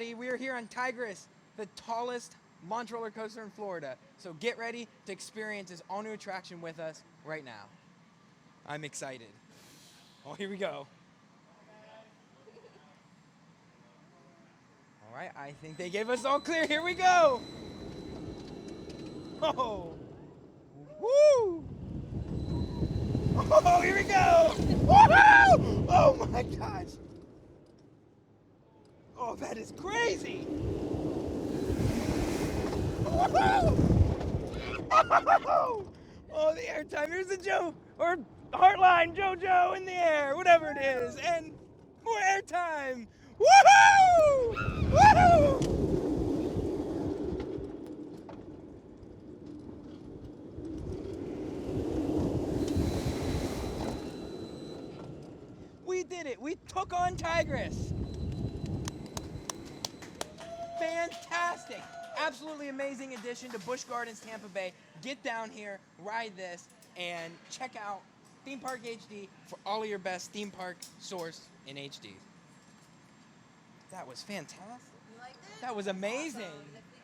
everybody. We are here on Tigris, the tallest launch roller coaster in Florida. So get ready to experience this all-new attraction with us right now. I'm excited. Oh, here we go. All right, I think they gave us all clear. Here we go. Oh, woo! Oh, here we go. Woohoo! Oh my gosh. Oh, that is crazy. Oh, the airtime. Here's the Joe, or Heartline JoJo in the air, whatever it is. And more airtime. Woohoo! Woohoo! We did it. We took on Tigris. Fantastic. Absolutely amazing addition to Busch Gardens, Tampa Bay. Get down here, ride this, and check out Theme Park HD for all of your best theme park source in HD. That was fantastic. You liked it? That was amazing. Awesome.